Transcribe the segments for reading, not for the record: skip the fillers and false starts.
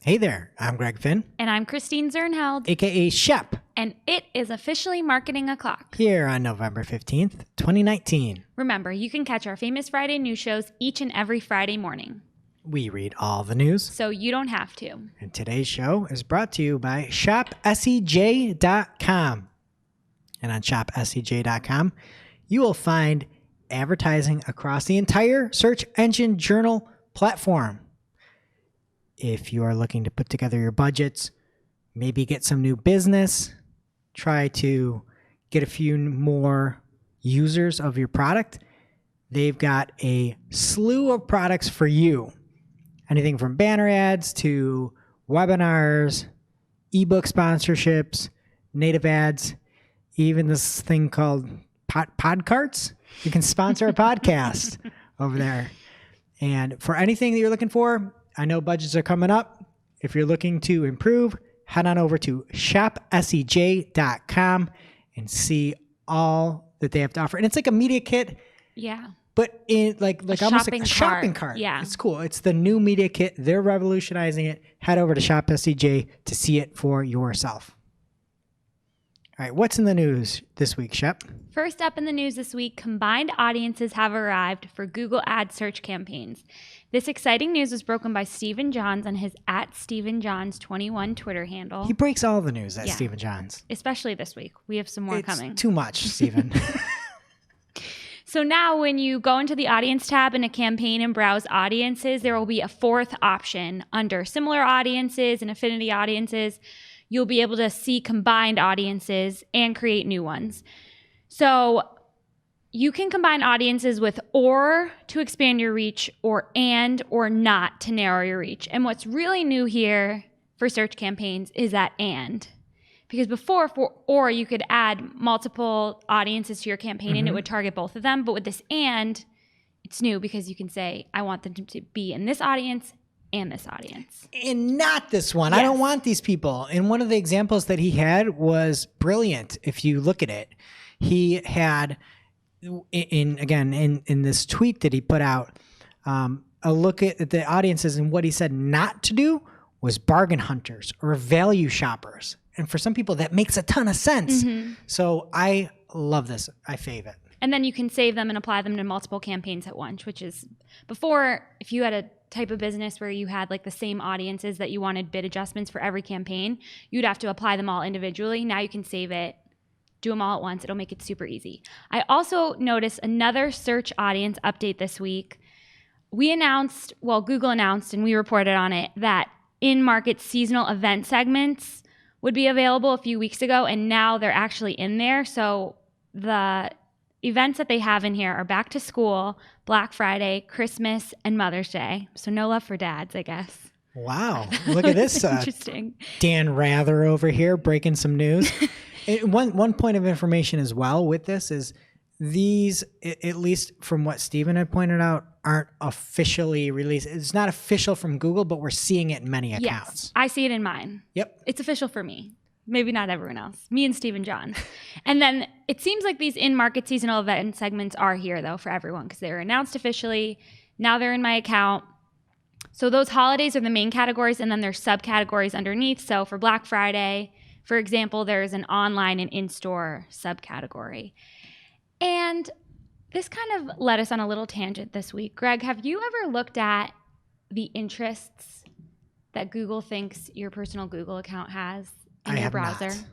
Hey there, I'm Greg Finn, And I'm Christine Zernheld, aka Shep, and it is officially Marketing O'Clock. here on November 15th, 2019. Remember, you can catch our Famous Friday news shows each and every Friday morning, We read all the news, so you don't have to. and today's show is brought to you by ShopSEJ.com. And on ShopSEJ.com, you will find advertising across the entire search engine journal platform. If you are looking to put together your budgets, maybe get some new business, try to get a few more users of your product, they've got a slew of products for you. Anything from banner ads to webinars, ebook sponsorships, native ads, even this thing called Podcarts. You can sponsor a podcast over there. And for anything that you're looking for, I know budgets are coming up. If you're looking to improve, head on over to shopsej.com and see all that they have to offer. And it's like a media kit, Yeah. but in like almost like a shopping cart. Yeah. It's cool. It's the new media kit. They're revolutionizing it. Head over to ShopSEJ to see it for yourself. All right, what's in the news this week, Shep? First up in the news this week, combined audiences have arrived for Google ad search campaigns. This exciting news was broken by Stephen Johns on his @StephenJohns21 Twitter handle. He breaks all the news at Yeah. Stephen Johns. Especially this week. We have some more It's coming. too much, Stephen. So now when you go into the audience tab in a campaign and browse audiences, there will be a fourth option under similar audiences and affinity audiences. You'll be able to see combined audiences and create new ones. So you can combine audiences with or to expand your reach, or and or not to narrow your reach. And what's really new here for search campaigns is that and. Because before, for or, you could add multiple audiences to your campaign and it would target both of them. But with this and, it's new because you can say, I want them to be in this audience and this audience. And not this one. I Yes. don't want these people. And one of the examples that he had was brilliant. If you look at it, he had in this tweet that he put out, a look at the audiences, and what he said not to do was bargain hunters or value shoppers. And for some people, that makes a ton of sense. So I love this. I fave it. And then you can save them and apply them to multiple campaigns at once, which is before, if you had a type of business where you had like the same audiences that you wanted bid adjustments for every campaign, you'd have to apply them all individually. Now you can save it, do them all at once. It'll make it super easy. I also noticed another search audience update this week. Google announced and we reported on it that in-market seasonal event segments would be available a few weeks ago, and now they're actually in there. So the events that they have in here are back to school, Black Friday, Christmas, and Mother's Day. So no love for dads, I guess. Wow. Look at this. Interesting. Dan Rather over here breaking some news. And one point of information as well with this is these, at least from what Stephen had pointed out, aren't officially released. It's not official from Google, but we're seeing it in many accounts. Yes, I see it in mine. Yep. It's official for me. Maybe not everyone else. Me and Stephen John. And then it seems like these in-market seasonal event segments are here, though, for everyone because they were announced officially. Now they're in my account. So those holidays are the main categories, and then there's subcategories underneath. So for Black Friday, for example, there's an online and in-store subcategory. And this kind of led us on a little tangent this week. Greg, have you ever looked at the interests that Google thinks your personal Google account has in your browser? Not.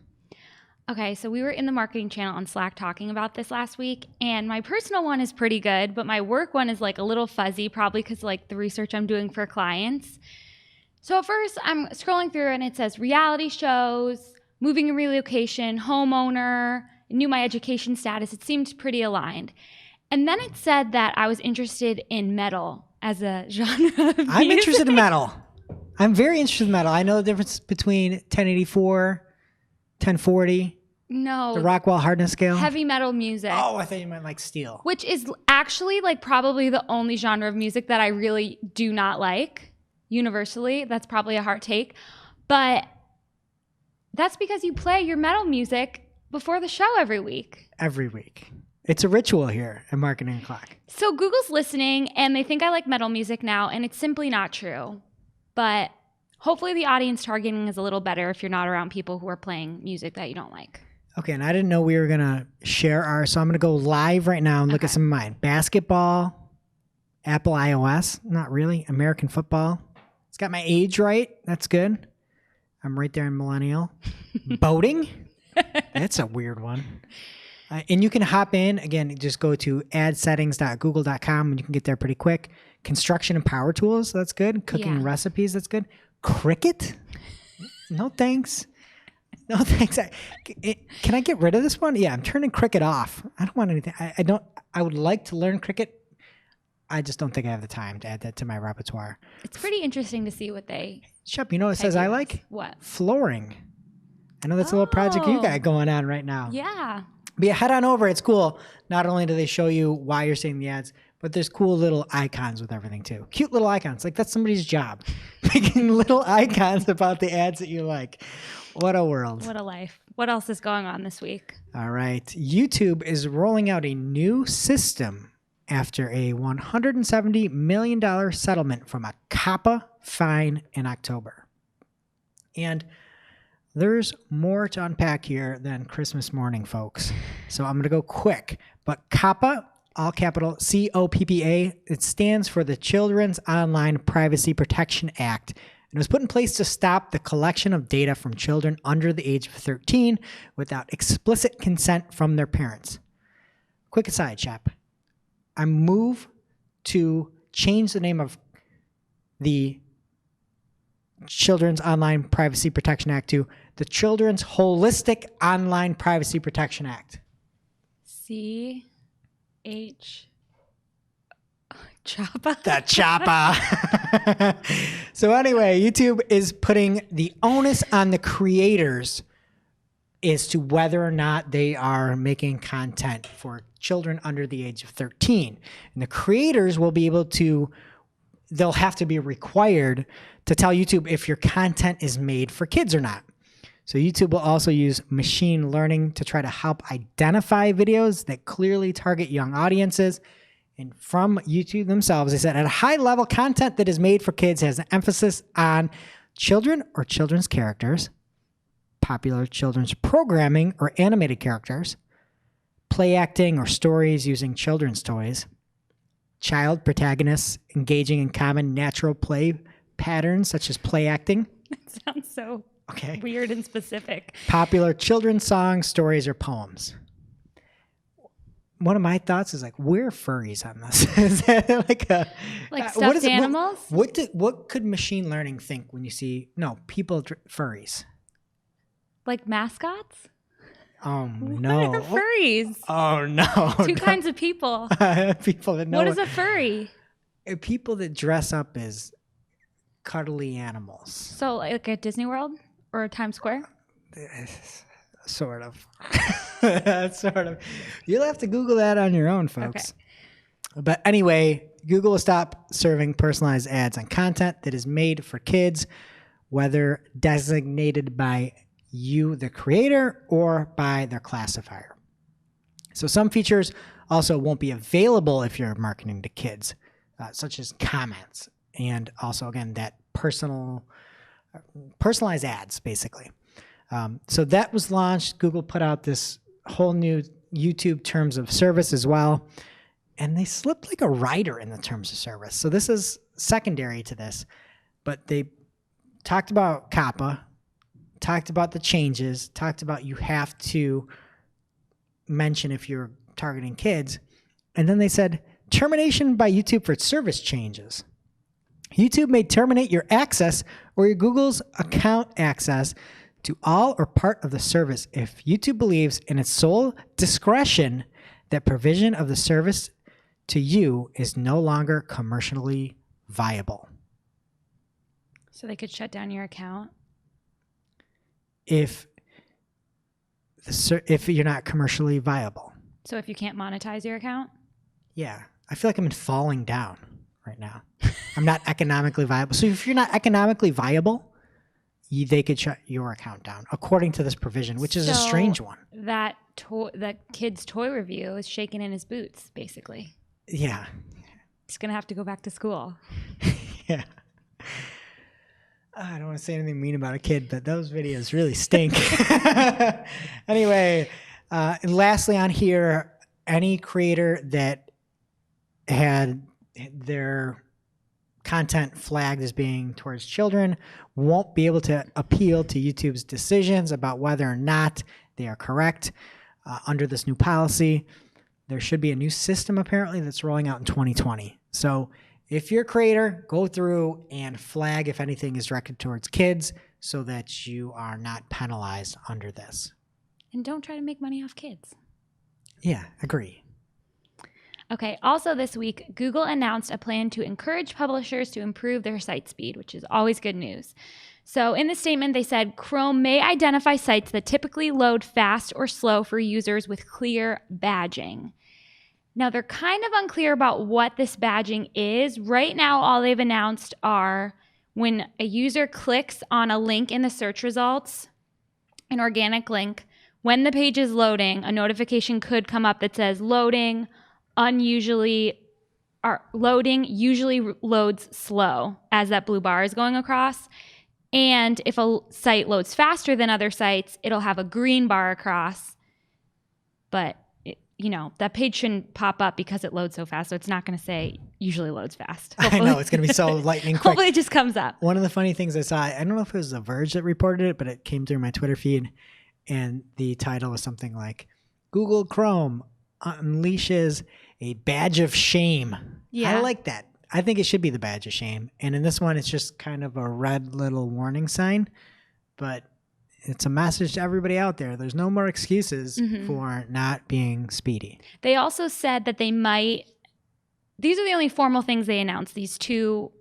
Okay, so we were in the marketing channel on Slack talking about this last week, and my personal one is pretty good, but my work one is like a little fuzzy, probably because like the research I'm doing for clients. So at first I'm scrolling through and it says reality shows, moving and relocation, homeowner, knew my education status. It seemed pretty aligned. And then it said that I was interested in metal as a genre of music. I'm interested in metal. I'm very interested in metal. I know the difference between 1084, 1040, No. the Rockwell hardness scale. Heavy metal music. Oh, I thought you meant like steel. Which is actually like probably the only genre of music that I really do not like universally. That's probably a hard take. But that's because you play your metal music before the show every week. Every week. It's a ritual here at Marketing O'Clock. So Google's listening and they think I like metal music now, and it's simply not true. But Hopefully the audience targeting is a little better if you're not around people who are playing music that you don't like. Okay, and I didn't know we were going to share ours, so I'm going to go live right now and look at some of mine. Basketball, Apple iOS, not really. American football. It's got my age right. That's good. I'm right there in millennial. Boating? That's a weird one. And you can hop in. Again, just go to adsettings.google.com and you can get there pretty quick. Construction and power tools, that's good. Cooking and recipes, that's good. Cricket? No thanks. No thanks. Can I get rid of this one? Yeah, I'm turning cricket off. I don't want anything. I would like to learn cricket. I just don't think I have the time to add that to my repertoire. It's pretty interesting to see what they... Shep, you know what it says I like? What? Flooring. I know that's a little project you got going on right now. Yeah. But yeah, head on over. It's cool. Not only do they show you why you're seeing the ads, but there's cool little icons with everything too. Cute little icons. Like that's somebody's job. Making little icons about the ads that you like. What a world. What a life. What else is going on this week? All right. YouTube is rolling out a new system after a $170 million settlement from a COPPA fine in October. And there's more to unpack here than Christmas morning, folks. So I'm going to go quick. But COPPA, all capital COPPA, it stands for the Children's Online Privacy Protection Act. And it was put in place to stop the collection of data from children under the age of 13 without explicit consent from their parents. Quick aside, chap. I move to change the name of the Children's Online Privacy Protection Act to the Children's Holistic Online Privacy Protection Act. CH Choppa. The Choppa. So anyway, YouTube is putting the onus on the creators as to whether or not they are making content for children under the age of 13. And the creators will be able to, they'll have to be required to tell YouTube if your content is made for kids or not. So YouTube will also use machine learning to try to help identify videos that clearly target young audiences. And from YouTube themselves, they said at a high level, content that is made for kids has an emphasis on children or children's characters, popular children's programming or animated characters, play acting or stories using children's toys, child protagonists engaging in common natural play patterns such as play acting. That sounds so weird and specific. Popular children's songs, stories, or poems. One of my thoughts is like, we're furries on this. Is that like stuffed animals? What could machine learning think when you see people furries? Like mascots? Oh no! What are furries? Oh no! Two kinds of people. People that know. What is a furry? People that dress up as cuddly animals. So like at Disney World or Times Square? Sort of. Sort of. You'll have to Google that on your own, folks. Okay. But anyway, Google will stop serving personalized ads on content that is made for kids, whether designated by you, the creator, or by their classifier. So some features also won't be available if you're marketing to kids, such as comments, and also, again, that personalized ads, basically. So that was launched. Google put out this whole new YouTube terms of service as well, and they slipped like a rider in the terms of service. So this is secondary to this, but they talked about COPPA, talked about the changes, talked about you have to mention if you're targeting kids. And then they said termination by YouTube for service changes. YouTube may terminate your access or your Google's account access to all or part of the service if YouTube believes in its sole discretion that provision of the service to you is no longer commercially viable. So they could shut down your account? If you're not commercially viable. So if you can't monetize your account? Yeah. I feel like I'm falling down right now. I'm not economically viable. So if you're not economically viable, they could shut your account down, according to this provision, which is a strange one. That kid's toy review is shaking in his boots, basically. Yeah. He's going to have to go back to school. Yeah. I don't want to say anything mean about a kid, but those videos really stink. Anyway, and lastly on here, any creator that had their content flagged as being towards children won't be able to appeal to YouTube's decisions about whether or not they are correct under this new policy. There should be a new system apparently that's rolling out in 2020. So if you're a creator, go through and flag if anything is directed towards kids so that you are not penalized under this. And don't try to make money off kids. Yeah, agree. Okay, also this week, Google announced a plan to encourage publishers to improve their site speed, which is always good news. So in the statement, they said Chrome may identify sites that typically load fast or slow for users with clear badging. Now, they're kind of unclear about what this badging is. Right now, all they've announced are when a user clicks on a link in the search results, an organic link, when the page is loading, a notification could come up that says loading, loading usually loads slow as that blue bar is going across. And if a site loads faster than other sites, it'll have a green bar across. But, that page shouldn't pop up because it loads so fast. So it's not going to say usually loads fast. Hopefully. I know, it's going to be so lightning quick. Hopefully it just comes up. One of the funny things I saw, I don't know if it was The Verge that reported it, but it came through my Twitter feed. And the title was something like, Google Chrome unleashes a badge of shame. Yeah. I like that. I think it should be the badge of shame. And in this one, it's just kind of a red little warning sign. But it's a message to everybody out there. There's no more excuses for not being speedy. They also said that they might, these are the only formal things they announced, these two,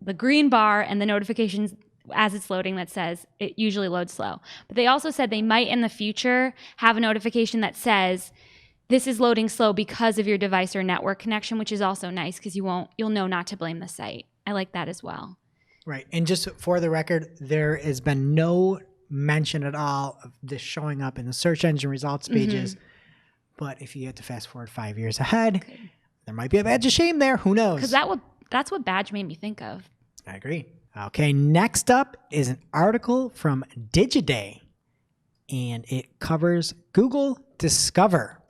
the green bar and the notifications as it's loading that says it usually loads slow. But they also said they might in the future have a notification that says this is loading slow because of your device or network connection, which is also nice because you'll know not to blame the site. I like that as well. Right. And just for the record, there has been no mention at all of this showing up in the search engine results pages. But if you had to fast forward 5 years ahead, there might be a badge of shame there. Who knows? Because that's what badge made me think of. I agree. Okay, next up is an article from Digiday, and it covers Google Discover.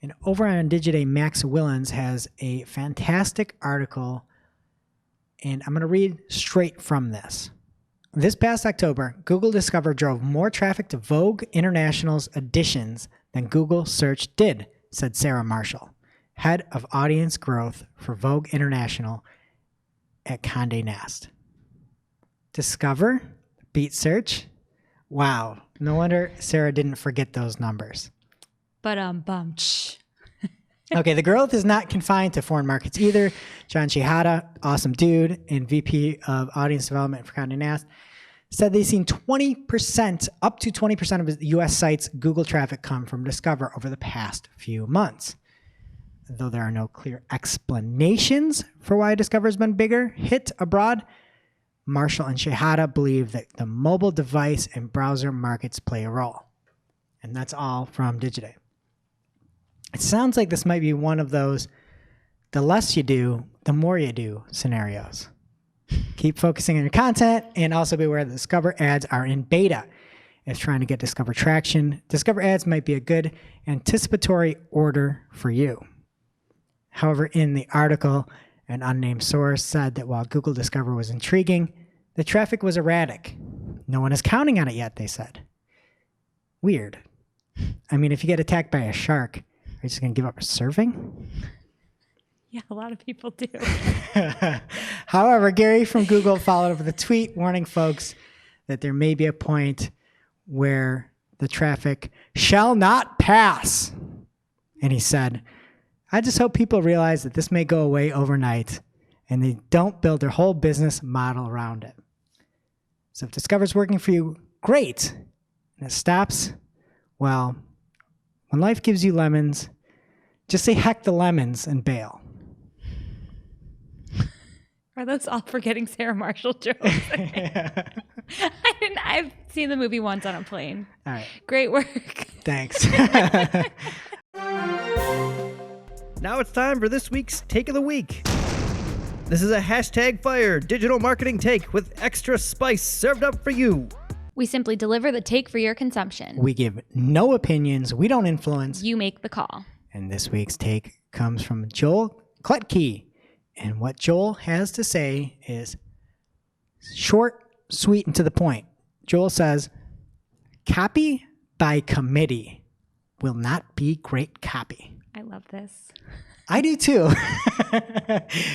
And over on Digiday, Max Willens has a fantastic article, and I'm going to read straight from this. This past October, Google Discover drove more traffic to Vogue International's editions than Google Search did, said Sarah Marshall, head of audience growth for Vogue International at Condé Nast. Discover beat Search? Wow. No wonder Sarah didn't forget those numbers. But Okay, the growth is not confined to foreign markets either. John Shihada, awesome dude and VP of Audience Development for Condé Nast, said they've seen 20%, up to 20% of U.S. sites' Google traffic come from Discover over the past few months. Though there are no clear explanations for why Discover has been bigger hit abroad, Marshall and Shihada believe that the mobile device and browser markets play a role. And that's all from Digiday. It sounds like this might be one of those the less you do, the more you do scenarios. Keep focusing on your content and also be aware that Discover ads are in beta. If trying to get Discover traction, Discover ads might be a good anticipatory order for you. However, in the article, an unnamed source said that while Google Discover was intriguing, the traffic was erratic. No one is counting on it yet, they said. Weird. I mean, if you get attacked by a shark, are you just going to give up serving? Yeah, a lot of people do. However, Gary from Google followed up with a tweet warning folks that there may be a point where the traffic shall not pass. And he said, I just hope people realize that this may go away overnight and they don't build their whole business model around it. So if Discover's working for you, great. And it stops, well, when life gives you lemons, just say heck the lemons and bail. Are those all forgetting Sarah Marshall jokes? I've seen the movie once on a plane. All right. Great work. Thanks. Now it's time for this week's Take of the Week. This is a #fire digital marketing take with extra spice served up for you. We simply deliver the take for your consumption. We give no opinions. We don't influence. You make the call. And this week's take comes from Joel Kletke. And what Joel has to say is short, sweet, and to the point. Joel says, copy by committee will not be great copy. I love this. I do too.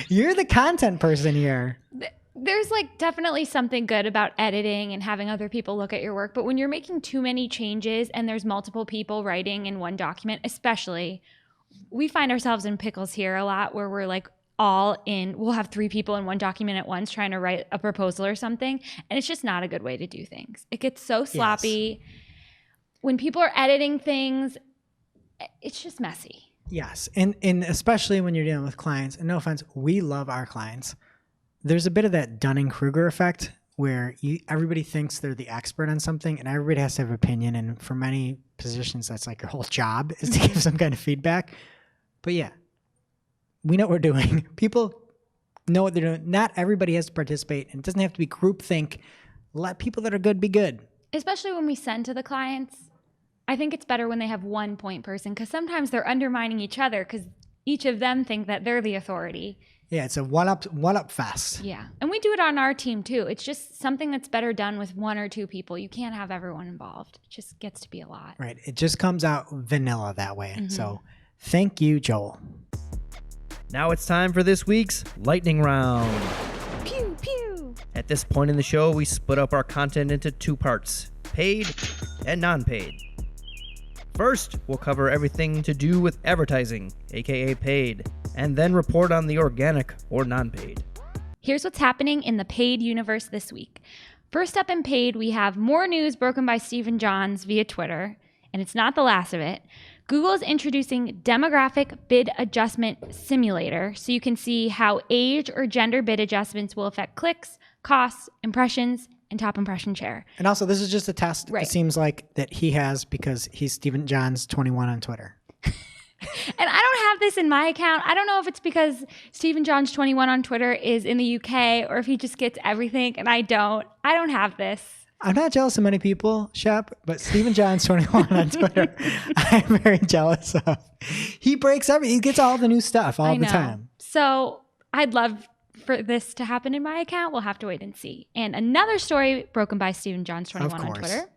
You're the content person here. There's like definitely something good about editing and having other people look at your work. But when you're making too many changes and there's multiple people writing in one document, especially, we find ourselves in pickles here a lot where we're like all in, we'll have 3 people in one document at once trying to write a proposal or something. And it's just not a good way to do things. It gets so sloppy. Yes. When people are editing things, it's just messy. Yes. And especially when you're dealing with clients, and no offense, we love our clients. There's a bit of that Dunning-Kruger effect where everybody thinks they're the expert on something and everybody has to have an opinion. And for many positions, that's like your whole job is to give some kind of feedback. But yeah, we know what we're doing. People know what they're doing. Not everybody has to participate. And it doesn't have to be groupthink. Let people that are good be good. Especially when we send to the clients. I think it's better when they have one point person because sometimes they're undermining each other because each of them think that they're the authority. Yeah, it's a one-up fest. Yeah, and we do it on our team too. It's just something that's better done with 1 or 2 people. You can't have everyone involved. It just gets to be a lot. Right. It just comes out vanilla that way. Mm-hmm. So thank you, Joel. Now it's time for this week's lightning round. Pew, pew. At this point in the show, we split up our content into 2 parts, paid and non-paid. First, we'll cover everything to do with advertising, aka paid, and then report on the organic or non-paid. Here's what's happening in the paid universe this week. First up in paid, we have more news broken by Stephen Johns via Twitter, and it's not the last of it. Google is introducing demographic bid adjustment simulator so you can see how age or gender bid adjustments will affect clicks, costs, impressions, and top impression share. And also, this is just a test. Right. It seems like that he has because he's Stephen Johns 21 on Twitter. And I don't have this in my account. I don't know if it's because Stephen Johns 21 on Twitter is in the UK or if he just gets everything and I don't. I don't have this. I'm not jealous of many people, Shep, but Stephen Johns 21 on Twitter, I'm very jealous of. He breaks everything. He gets all the new stuff all the time. So I'd love for this to happen in my account. We'll have to wait and see. And another story broken by Stephen Johns 21 on Twitter.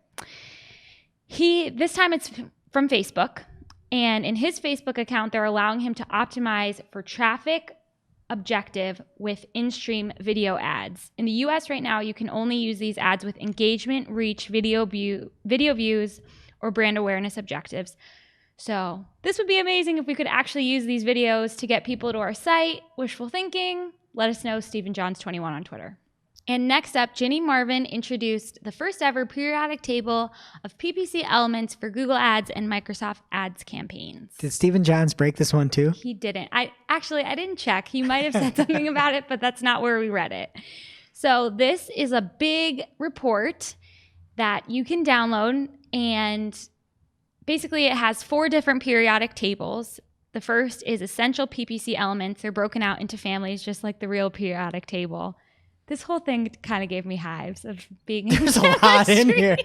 This time it's from Facebook. And in his Facebook account, they're allowing him to optimize for traffic objective with in-stream video ads. In the US right now, you can only use these ads with engagement, reach, video views, or brand awareness objectives. So this would be amazing if we could actually use these videos to get people to our site. Wishful thinking. Let us know, Stephen Johns 21 on Twitter. And next up, Ginny Marvin introduced the first ever periodic table of PPC elements for Google Ads and Microsoft Ads campaigns. Did Stephen Johns break this one too? He didn't. I didn't check. He might have said something about it, but that's not where we read it. So this is a big report that you can download, and basically it has 4 different periodic tables. The first is essential PPC elements. They're broken out into families just like the real periodic table. This whole thing kind of gave me hives of being in There's a lot in here.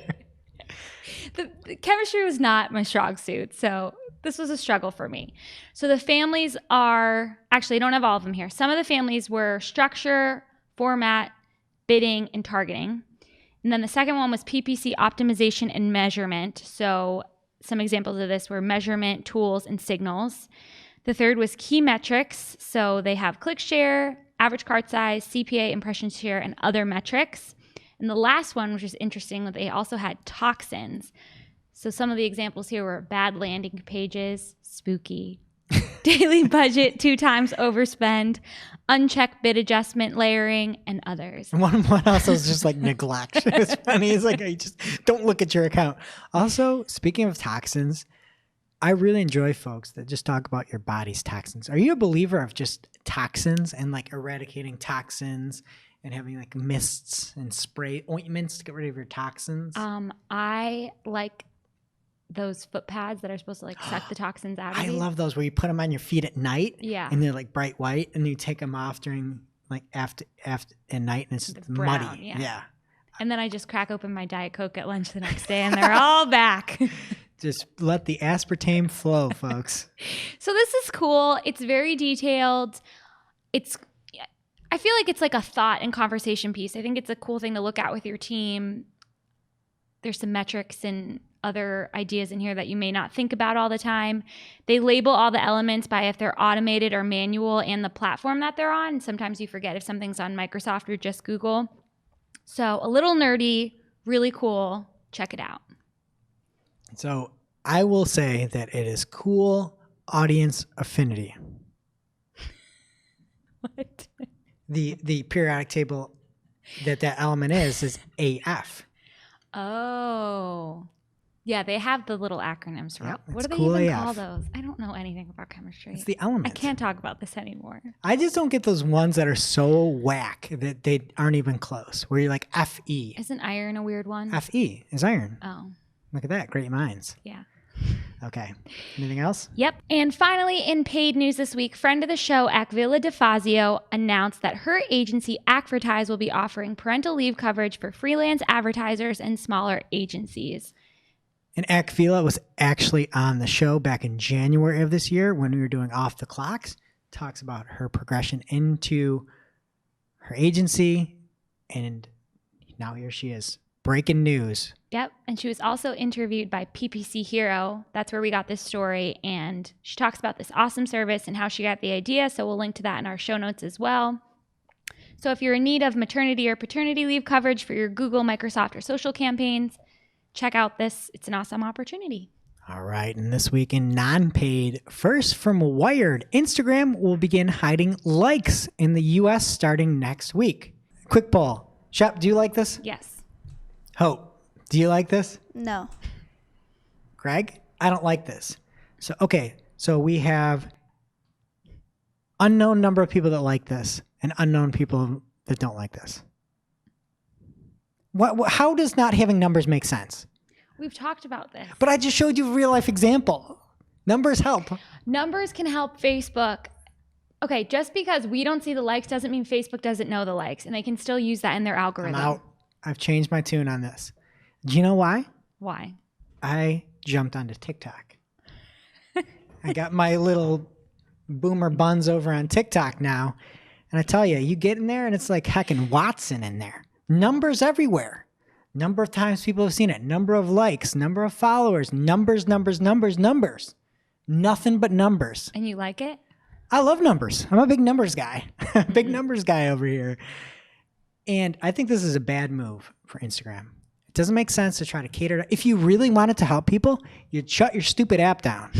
The chemistry was not my strong suit, so this was a struggle for me. So the families are, actually I don't have all of them here. Some of the families were structure, format, bidding, and targeting. And then the second one was PPC optimization and measurement. So some examples of this were measurement, tools, and signals. The third was key metrics. So they have click share, average cart size, CPA, impression share, and other metrics. And the last one, which is interesting, they also had toxins. So some of the examples here were bad landing pages, spooky, daily budget 2 times overspend, unchecked bid adjustment layering, and others. One also is just like neglect. It's funny. It's like, you just don't look at your account. Also, speaking of toxins, I really enjoy folks that just talk about your body's toxins. Are you a believer of just toxins and like eradicating toxins and having like mists and spray ointments to get rid of your toxins? I like those foot pads that are supposed to like suck the toxins out of you. I love those where you put them on your feet at night. Yeah. And they're like bright white and you take them off like after at night, and it's brown, muddy. yeah. And then I just crack open my Diet Coke at lunch the next day, and they're all back. Just let the aspartame flow, folks. So this is cool. It's very detailed. I feel like it's like a thought and conversation piece. I think it's a cool thing to look at with your team. There's some metrics and other ideas in here that you may not think about all the time. They label all the elements by if they're automated or manual and the platform that they're on. Sometimes you forget if something's on Microsoft or just Google. So a little nerdy, really cool. Check it out. So I will say that it is cool audience affinity. What? The periodic table that element is AF. Oh. Yeah, they have the little acronyms for Yep, what do they cool even AF. call those? I don't know anything about chemistry. It's the element. I can't talk about this anymore. I just don't get those ones that are so whack that they aren't even close. Where you're like FE. Isn't iron a weird one? FE is iron. Oh, Look at that. Great minds. yeah. Okay. Anything else? Yep. And finally, in paid news this week, friend of the show, Akvila DeFazio, announced that her agency, Advertise, will be offering parental leave coverage for freelance advertisers and smaller agencies. And Akvila was actually on the show back in January of this year when we were doing Off the Clocks. Talks about her progression into her agency. And now here she is. Breaking news. Yep. And she was also interviewed by PPC Hero. That's where we got this story. And she talks about this awesome service and how she got the idea. So we'll link to that in our show notes as well. So if you're in need of maternity or paternity leave coverage for your Google, Microsoft, or social campaigns, check out this. It's an awesome opportunity. All right. And this week in non-paid, first from Wired, Instagram will begin hiding likes in the U.S. starting next week. Quick poll. Shep, do you like this? Yes. Hope, do you like this? No. Greg, I don't like this. So we have unknown number of people that like this and unknown people that don't like this. How does not having numbers make sense? We've talked about this. But I just showed you a real life example. Numbers help. Numbers can help Facebook. Okay, just because we don't see the likes doesn't mean Facebook doesn't know the likes, and they can still use that in their algorithm. I'm out. I've changed my tune on this. Do you know why? Why? I jumped onto TikTok. I got my little boomer buns over on TikTok now. And I tell you, you get in there and it's like heckin' Watson in there. Numbers everywhere. Number of times people have seen it. Number of likes. Number of followers. Numbers. Nothing but numbers. And you like it? I love numbers. I'm a big numbers guy. Big numbers guy over here. And I think this is a bad move for Instagram. It doesn't make sense to try to cater to. If you really wanted to help people, you'd shut your stupid app down.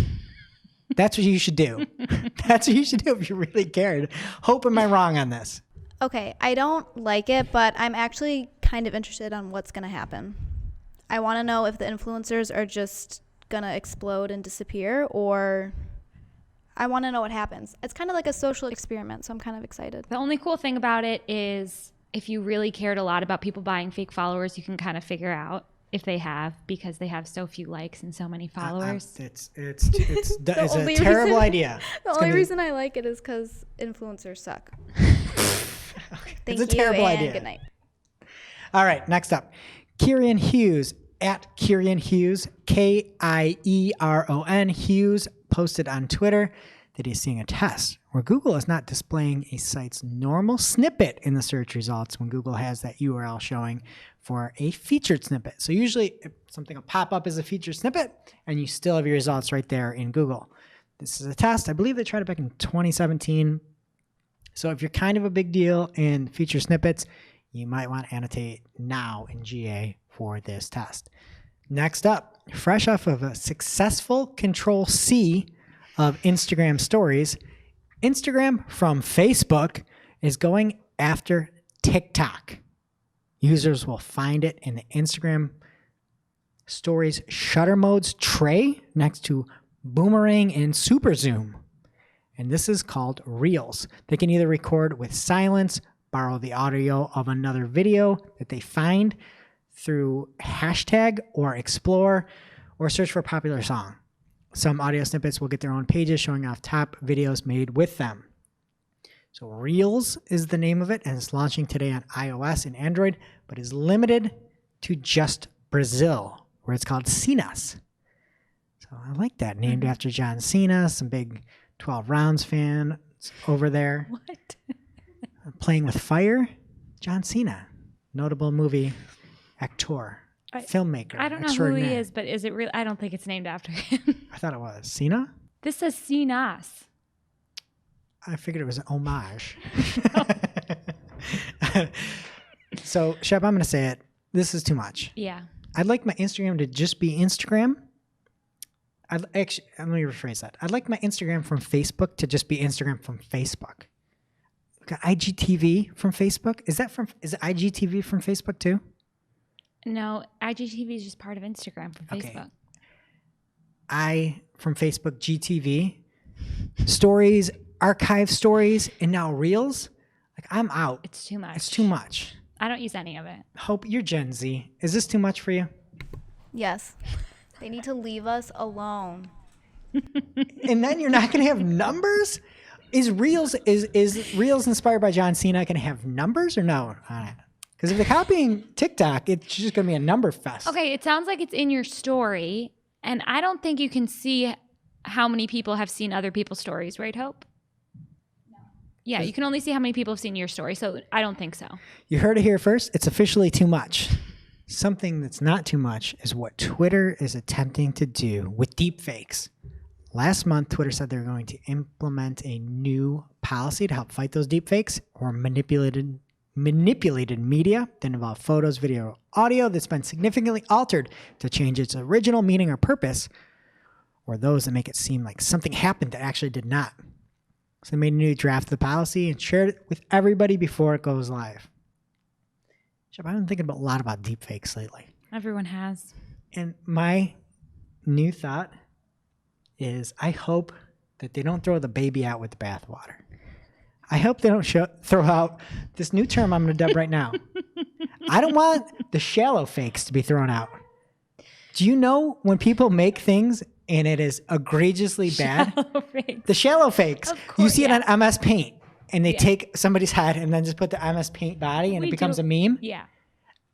That's what you should do. That's what you should do if you really cared. Hope, am I wrong on this? Okay, I don't like it, but I'm actually kind of interested on what's going to happen. I want to know if the influencers are just going to explode and disappear, or I want to know what happens. It's kind of like a social experiment, so I'm kind of excited. The only cool thing about it is if you really cared a lot about people buying fake followers, you can kind of figure out if they have, because they have so few likes and so many followers. It's a terrible idea. The only reason I like it is because influencers suck. Thank It's a terrible and idea. Good night. All right, next up. Kieran Hughes, at Kieran Hughes, Kieron Hughes, posted on Twitter that he's seeing a test where Google is not displaying a site's normal snippet in the search results when Google has that URL showing for a featured snippet. So usually something will pop up as a featured snippet and you still have your results right there in Google. This is a test. I believe they tried it back in 2017. So if you're kind of a big deal in feature snippets, you might want to annotate now in GA for this test. Next up, fresh off of a successful Control-C of Instagram stories, Instagram from Facebook is going after TikTok. Users will find it in the Instagram stories shutter modes tray next to boomerang and super zoom. And this is called Reels. They can either record with silence, borrow the audio of another video that they find through hashtag or explore, or search for a popular song. Some audio snippets will get their own pages showing off top videos made with them. So Reels is the name of it, and it's launching today on iOS and Android, but is limited to just Brazil, where it's called Cenas. So I like that, named after John Cena, some big 12 Rounds fan over there. What? Playing with Fire, John Cena, notable movie actor, filmmaker. I don't know who he is, but is it real? I don't think it's named after him. I thought it was. Cena? This says Cenas. I figured it was an homage. So, Shep, I'm going to say it. This is too much. Yeah. I'd like my Instagram to just be Instagram. Let me rephrase that. I'd like my Instagram from Facebook to just be Instagram from Facebook. Got IGTV from Facebook. Is it IGTV from Facebook too? No, IGTV is just part of Instagram from Facebook. From Facebook, GTV, stories, archive stories, and now Reels. Like, I'm out. It's too much. It's too much. I don't use any of it. Hope you're Gen Z. Is this too much for you? Yes. They need to leave us alone. And then you're not going to have numbers? Is Reels inspired by John Cena going to have numbers or no? Because if they're copying TikTok, it's just going to be a number fest. Okay, it sounds like it's in your story, and I don't think you can see how many people have seen other people's stories, right, Hope? No. Yeah, you can only see how many people have seen your story, so I don't think so. You heard it here first. It's officially too much. Something that's not too much is what Twitter is attempting to do with deepfakes. Last month, Twitter said they're going to implement a new policy to help fight those deepfakes or manipulated media that involve photos, video, audio that's been significantly altered to change its original meaning or purpose, or those that make it seem like something happened that actually did not. So they made a new draft of the policy and shared it with everybody before it goes live. I've been thinking a lot about deepfakes lately. Everyone has. And my new thought is I hope that they don't throw the baby out with the bathwater. I hope they don't throw out this new term I'm going to dub right now. I don't want the shallow fakes to be thrown out. Do you know when people make things and it is egregiously bad? The shallow fakes. You see it on MS Paint. And they take somebody's head and then just put the MS Paint body and it becomes a meme? Yeah.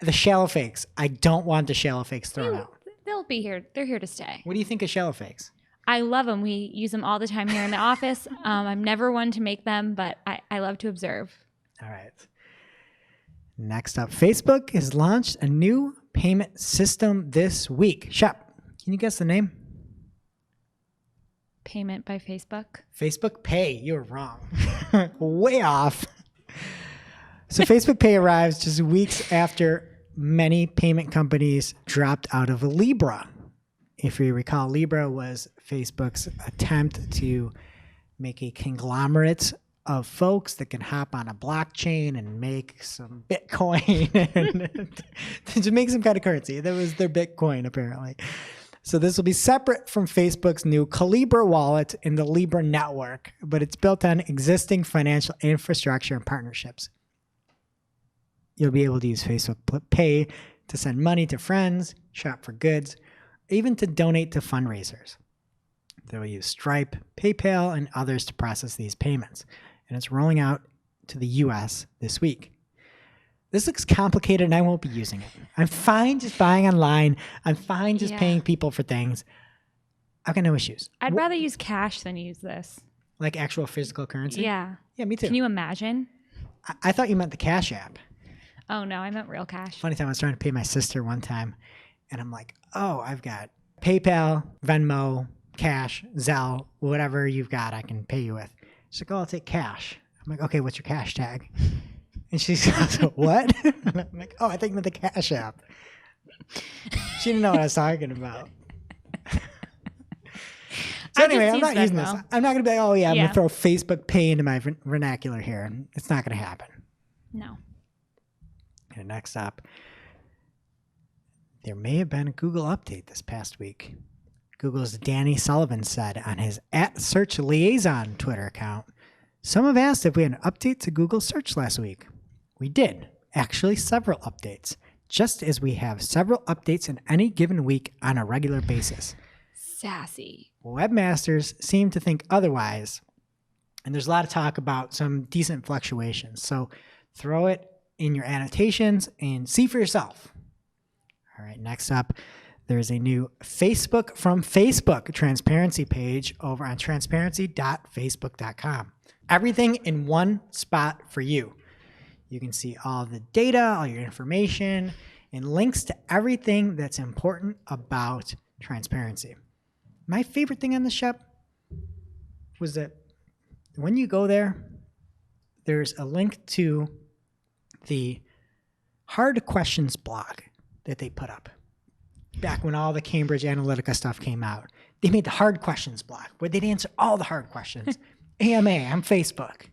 The shallow fakes. I don't want the shallow fakes thrown out. They'll be here. They're here to stay. What do you think of shallow fakes? I love them. We use them all the time here in the office. I'm never one to make them, but I love to observe. All right. Next up, Facebook has launched a new payment system this week. Shep, can you guess the name? Payment by Facebook. Facebook Pay. You were wrong. Way off. So Facebook Pay arrives just weeks after many payment companies dropped out of Libra. If you recall, Libra was Facebook's attempt to make a conglomerate of folks that can hop on a blockchain and make some Bitcoin and to make some kind of currency. That was their Bitcoin, apparently. So this will be separate from Facebook's new Calibra wallet in the Libra network, but it's built on existing financial infrastructure and partnerships. You'll be able to use Facebook Pay to send money to friends, shop for goods, or even to donate to fundraisers. They will use Stripe, PayPal, and others to process these payments, and it's rolling out to the US this week. This looks complicated and I won't be using it. I'm fine just buying online. I'm fine just paying people for things. I've got no issues. I'd rather use cash than use this. Like actual physical currency? Yeah. Yeah, me too. Can you imagine? I thought you meant the Cash App. Oh, no, I meant real cash. Funny time, I was trying to pay my sister one time, and I'm like, oh, I've got PayPal, Venmo, Cash, Zelle, whatever you've got, I can pay you with. She's like, oh, I'll take cash. I'm like, okay, what's your cash tag? And she goes, what? I'm like, oh, I think you meant the Cash App. She didn't know what I was talking about. So anyway, I'm not using this. I'm not going to be like, oh, yeah, I'm going to throw Facebook Pay into my vernacular here. It's not going to happen. No. And next up, there may have been a Google update this past week. Google's Danny Sullivan said on his @SearchLiaison Twitter account, some have asked if we had an update to Google Search last week. We did. Actually, several updates, just as we have several updates in any given week on a regular basis. Sassy. Webmasters seem to think otherwise. And there's a lot of talk about some decent fluctuations. So throw it in your annotations and see for yourself. All right, next up, there's a new Facebook from Facebook transparency page over on transparency.facebook.com. Everything in one spot for you. You can see all the data, all your information, and links to everything that's important about transparency. My favorite thing on the shop was that when you go there, there's a link to the hard questions blog that they put up back when all the Cambridge Analytica stuff came out. They made the hard questions blog where they'd answer all the hard questions. AMA on Facebook.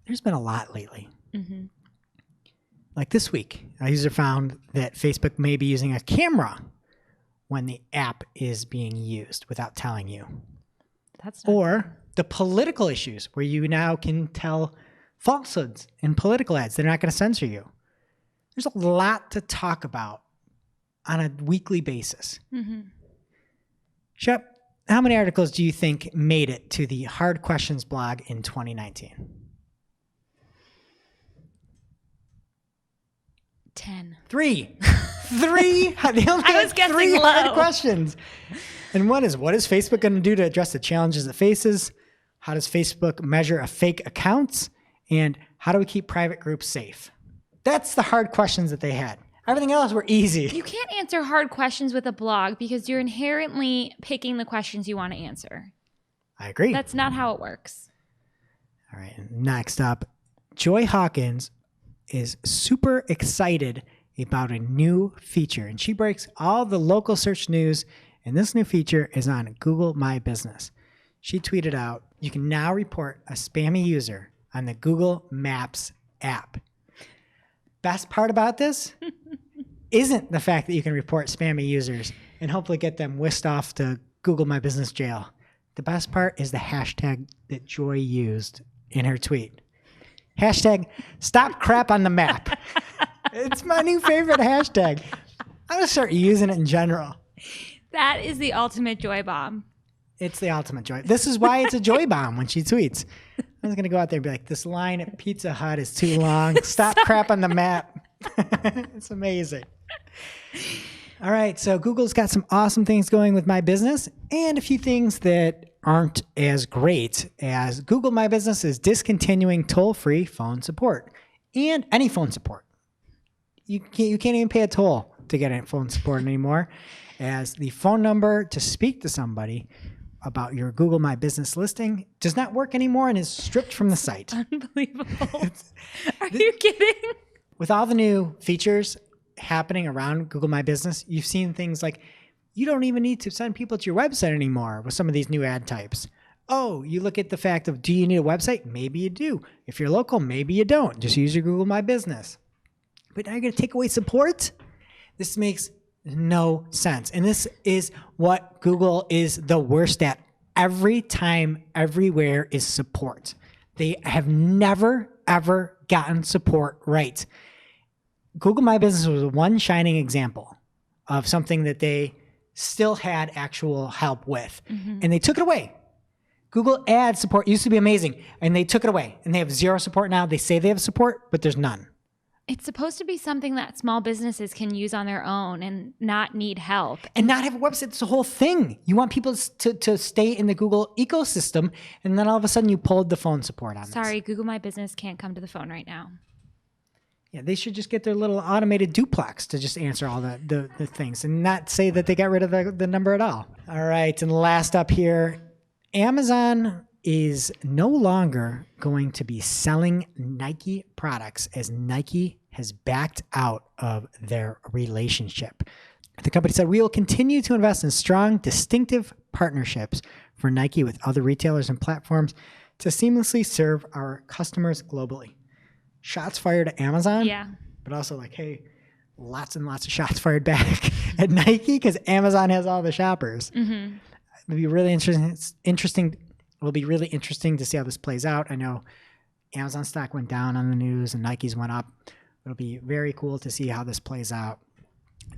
There's been a lot lately. Mm-hmm. Like this week, a user found that Facebook may be using a camera when the app is being used without telling you. That's not or the political issues where you now can tell falsehoods in political ads. They're not going to censor you. There's a lot to talk about on a weekly basis. Mm-hmm. Shep, how many articles do you think made it to the Hard Questions blog in 2019? 10. 3. 3? They only I had was guessing 3 hard low. questions. And what is Facebook going to do to address the challenges it faces? How does Facebook measure a fake accounts? And how do we keep private groups safe? That's the hard questions that they had. Everything else were easy. You can't answer hard questions with a blog because you're inherently picking the questions you want to answer. I agree. That's not how it works. All right. Next up, Joy Hawkins is super excited about a new feature, and she breaks all the local search news, and this new feature is on Google My Business. She tweeted out, you can now report a spammy user on the Google Maps app. Best part about this isn't the fact that you can report spammy users and hopefully get them whisked off to Google My Business jail. The best part is the hashtag that Joy used in her tweet. Hashtag stop crap on the map. It's my new favorite hashtag. I'm going to start using it in general. That is the ultimate joy bomb. It's the ultimate joy. This is why it's a joy bomb when she tweets. I was going to go out there and be like, this line at Pizza Hut is too long. Stop crap on the map. It's amazing. All right. So Google's got some awesome things going with My Business and a few things that aren't as great as Google My Business is discontinuing toll-free phone support and any phone support. You can't even pay a toll to get phone support anymore, as the phone number to speak to somebody about your Google My Business listing does not work anymore and is stripped from the site. Unbelievable. Are you kidding? With all the new features happening around Google My Business, you've seen things like you don't even need to send people to your website anymore with some of these new ad types. Oh, you look at the fact of, do you need a website? Maybe you do. If you're local, maybe you don't. Just use your Google My Business. But now you're going to take away support? This makes no sense. And this is what Google is the worst at. Every time, everywhere is support. They have never, ever gotten support right. Google My Business was one shining example of something that they still had actual help with. Mm-hmm. And they took it away. Google Ads support used to be amazing, and they took it away. And they have zero support now. They say they have support, but there's none. It's supposed to be something that small businesses can use on their own and not need help. And not have a website. It's the whole thing. You want people to stay in the Google ecosystem, and then all of a sudden you pulled the phone support on this. Sorry, Google My Business can't come to the phone right now. Yeah, they should just get their little automated duplex to just answer all the things and not say that they got rid of the number at all. All right, and last up here, Amazon is no longer going to be selling Nike products as Nike has backed out of their relationship. The company said, we will continue to invest in strong, distinctive partnerships for Nike with other retailers and platforms to seamlessly serve our customers globally. Shots fired at Amazon, yeah, but also like, hey, lots and lots of shots fired back at Nike because Amazon has all the shoppers. Mm-hmm. It'll be really interesting. It'll be really interesting to see how this plays out. I know Amazon stock went down on the news and Nike's went up. It'll be very cool to see how this plays out.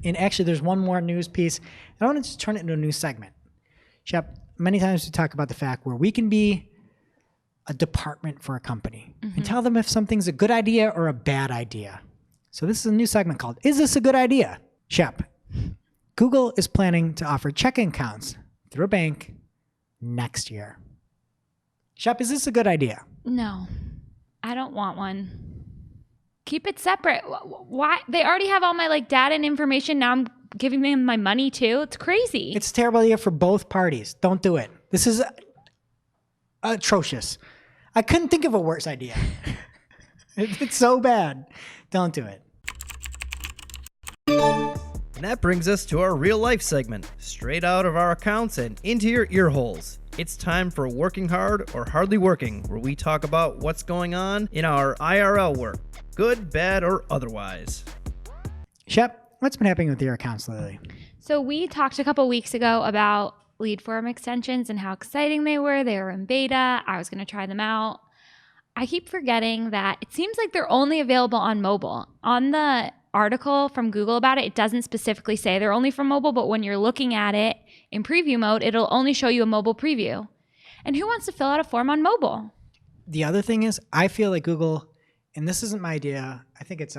And actually, there's one more news piece. I want to just turn it into a new segment. Shep, many times we talk about the fact where we can be a department for a company and tell them if something's a good idea or a bad idea. So this is a new segment called, Is This a Good Idea? Shep, Google is planning to offer checking accounts through a bank next year. Shep, is this a good idea? No, I don't want one. Keep it separate. Why? They already have all my like data and information. Now I'm giving them my money too. It's crazy. It's a terrible idea for both parties. Don't do it. This is atrocious. I couldn't think of a worse idea. It's so bad. Don't do it. And that brings us to our real life segment, straight out of our accounts and into your ear holes. It's time for Working Hard or Hardly Working, where we talk about what's going on in our IRL work, good, bad, or otherwise. Shep, what's been happening with your accounts lately? So we talked a couple weeks ago about lead form extensions and how exciting they were. They were in beta. I was going to try them out. I keep forgetting that it seems like they're only available on mobile. On the article from Google about it, it doesn't specifically say they're only for mobile, but when you're looking at it in preview mode, it'll only show you a mobile preview. And who wants to fill out a form on mobile? The other thing is, I feel like Google, and this isn't my idea, I think it's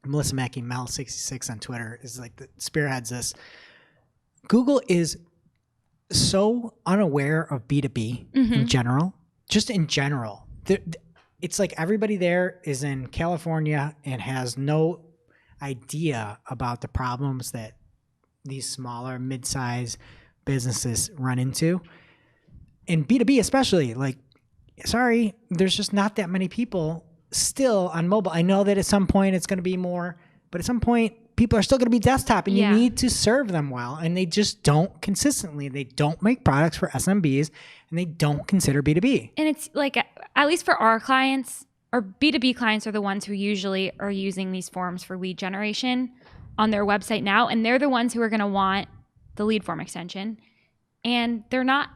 Melissa Mackey, Mel66 on Twitter, is like the spearheads this. Google is so unaware of B2B in general, just in general. It's like everybody there is in California and has no idea about the problems that these smaller, mid-size businesses run into. And B2B especially, like, sorry, there's just not that many people still on mobile. I know that at some point it's going to be more, but at some point people are still going to be desktop, and you need to serve them well. And they just don't consistently. They don't make products for SMBs, and they don't consider B2B. And it's like, at least for our clients, our B2B clients are the ones who usually are using these forms for lead generation on their website now. And they're the ones who are going to want the lead form extension. And they're not,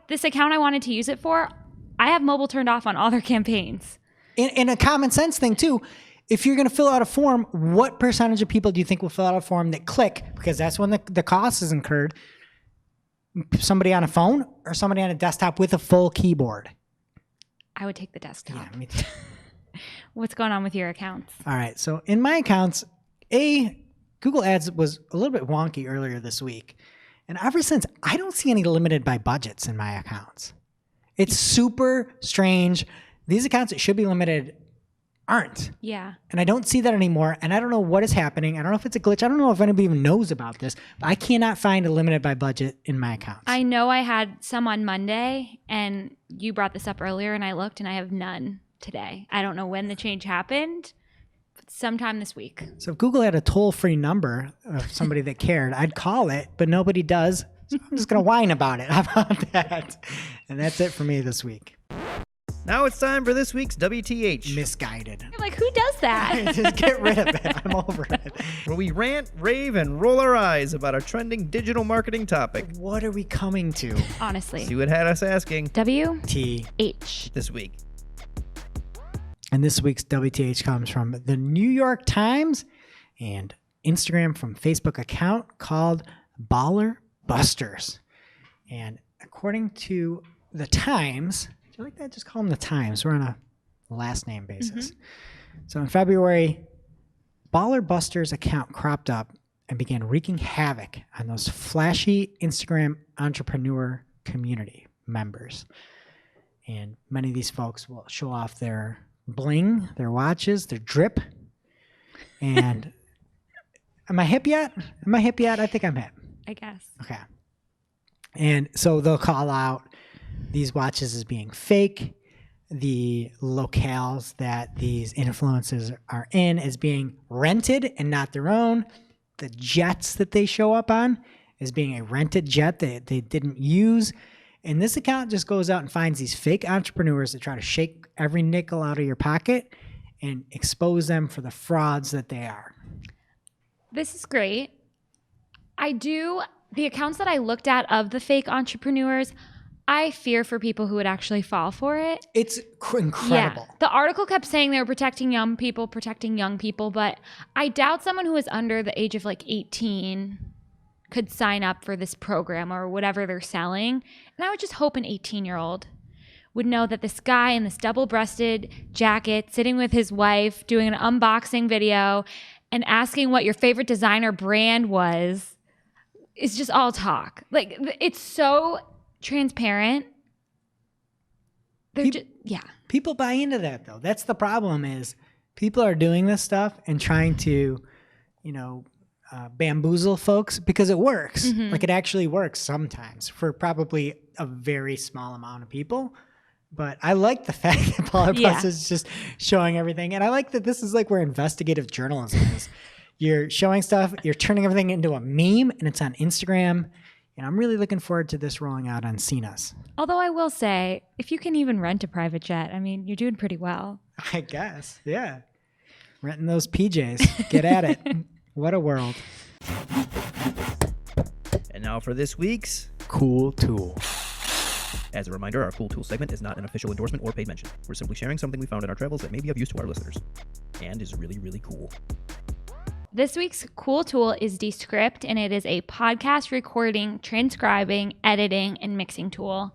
this account I wanted to use it for, I have mobile turned off on all their campaigns. And a common sense thing too, if you're going to fill out a form, what percentage of people do you think will fill out a form that click, because that's when the cost is incurred, somebody on a phone or somebody on a desktop with a full keyboard? I would take the desktop. Yeah, me too. What's going on with your accounts? All right. So in my accounts, Google Ads was a little bit wonky earlier this week. And ever since, I don't see any limited by budgets in my accounts. It's super strange. These accounts that should be limited aren't. Yeah. And I don't see that anymore. And I don't know what is happening. I don't know if it's a glitch. I don't know if anybody even knows about this. But I cannot find a limited by budget in my accounts. I know I had some on Monday, and you brought this up earlier, and I looked, and I have none today. I don't know when the change happened, but sometime this week. So if Google had a toll-free number of somebody that cared, I'd call it, but nobody does. So I'm just going to whine about it. How about that? And that's it for me this week. Now it's time for this week's WTH. Misguided. I'm like, who does that? Just get rid of it. I'm over it. Where we rant, rave, and roll our eyes about a trending digital marketing topic. What are we coming to Honestly. See what had us asking WTH. this week. And this week's WTH comes from the New York Times and Instagram from Facebook account called Baller Busters. And according to the Times, do you like that? Just call them the Times. We're on a last name basis. So in February, Baller Busters account cropped up and began wreaking havoc on those flashy Instagram entrepreneur community members. And many of these folks will show off their bling, their watches, their drip. And am I hip yet? I think I'm hip. I guess. Okay. And so they'll call out these watches as being fake, the locales that these influencers are in as being rented and not their own, the jets that they show up on as being a rented jet that they didn't use. And this account just goes out and finds these fake entrepreneurs that try to shake every nickel out of your pocket and expose them for the frauds that they are. This is great. The accounts that I looked at of the fake entrepreneurs, I fear for people who would actually fall for it. It's incredible. Yeah. The article kept saying they were protecting young people, but I doubt someone who is under the age of like 18 could sign up for this program or whatever they're selling. And I would just hope an 18-year-old would know that this guy in this double-breasted jacket sitting with his wife doing an unboxing video and asking what your favorite designer brand was is just all talk. Like, it's so transparent. People buy into that, though. That's the problem, is people are doing this stuff and trying to, bamboozle folks because it works. Mm-hmm. Like, it actually works sometimes for probably a very small amount of people. But I like the fact that Baller Bus is just showing everything. And I like that this is like where investigative journalism is. You're showing stuff, you're turning everything into a meme, and it's on Instagram. And I'm really looking forward to this rolling out on CNUS. Although I will say, if you can even rent a private jet, I mean, you're doing pretty well. I guess, yeah. Renting those PJs. Get at it. What a world. And now for this week's Cool Tool. As a reminder, our Cool Tool segment is not an official endorsement or paid mention. We're simply sharing something we found in our travels that may be of use to our listeners and is really, really cool. This week's cool tool is Descript, and it is a podcast recording, transcribing, editing, and mixing tool.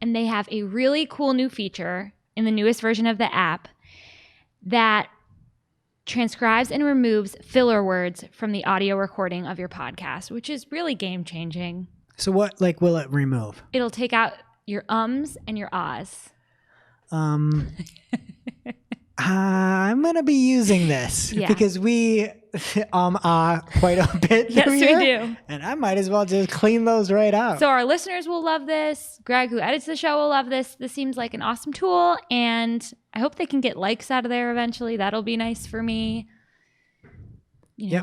And they have a really cool new feature in the newest version of the app that transcribes and removes filler words from the audio recording of your podcast, which is really game-changing. So what, will it remove? It'll take out your ums and your ahs. I'm going to be using this because we quite a bit. Yes, we here, do. And I might as well just clean those right out. So our listeners will love this. Greg, who edits the show, will love this. This seems like an awesome tool, and I hope they can get likes out of there eventually. That'll be nice for me.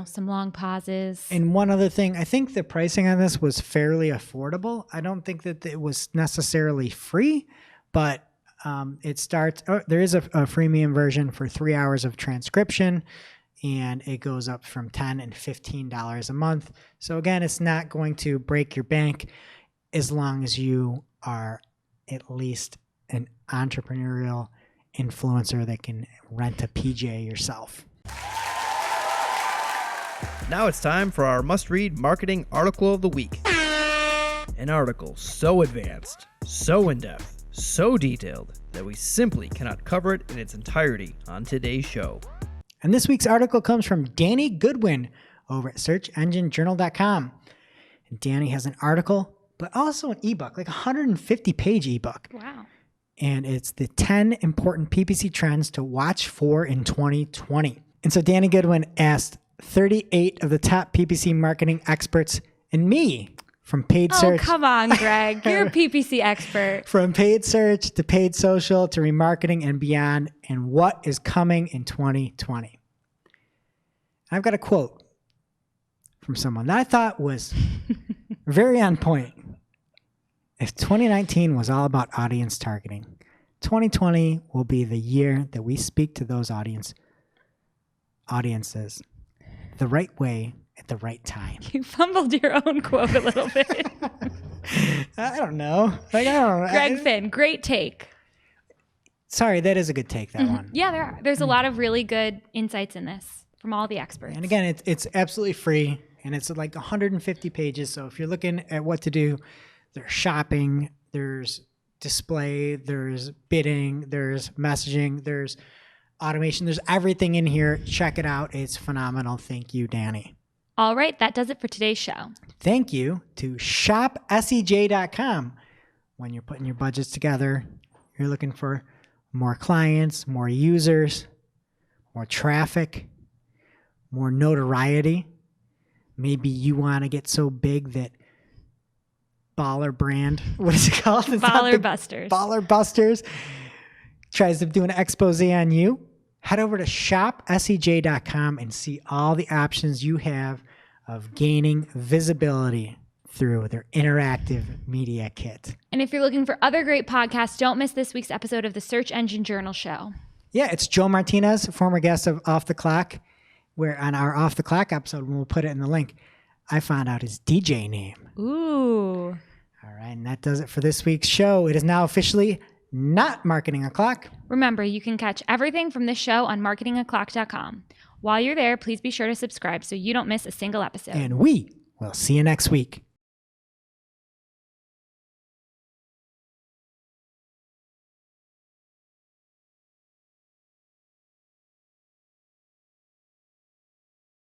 Some long pauses. And one other thing, I think the pricing on this was fairly affordable. I don't think that it was necessarily free, but it starts, there is a freemium version for 3 hours of transcription, and it goes up from $10 and $15 a month. So again, it's not going to break your bank as long as you are at least an entrepreneurial influencer that can rent a PJ yourself. Now it's time for our must-read marketing article of the week. An article so advanced, so in-depth, so detailed that we simply cannot cover it in its entirety on today's show. And this week's article comes from Danny Goodwin over at searchenginejournal.com. And Danny has an article, but also an ebook, like a 150-page ebook. Wow. And it's the 10 important PPC trends to watch for in 2020. And so Danny Goodwin asked 38 of the top PPC marketing experts and me from paid search. Oh, come on, Greg. You're a PPC expert. From paid search to paid social to remarketing and beyond, and what is coming in 2020. I've got a quote from someone that I thought was very on point. If 2019 was all about audience targeting, 2020 will be the year that we speak to those audiences the right way at the right time. You fumbled your own quote a little bit. I don't know. Greg Finn, great take. Sorry, that is a good take, that one. Yeah, there's a lot of really good insights in this from all the experts. And again, it's absolutely free, and it's like 150 pages. So if you're looking at what to do, there's shopping, there's display, there's bidding, there's messaging, there's automation, there's everything in here. Check it out. It's phenomenal. Thank you, Danny. All right, that does it for today's show. Thank you to shopsej.com. When you're putting your budgets together, you're looking for more clients, more users, more traffic, more notoriety. Maybe you want to get so big that Baller brand, what is it called? Baller Busters. Baller Busters tries to do an expose on you. Head over to shopsej.com and see all the options you have of gaining visibility through their interactive media kit. And if you're looking for other great podcasts, don't miss this week's episode of the Search Engine Journal Show. Yeah, it's Joe Martinez, former guest of Off the Clock, where on our Off the Clock episode, we'll put it in the link, I found out his DJ name. Ooh. All right, and that does it for this week's show. It is now officially not Marketing O'Clock. Remember, you can catch everything from this show on marketingoclock.com. While you're there, please be sure to subscribe so you don't miss a single episode. And we will see you next week.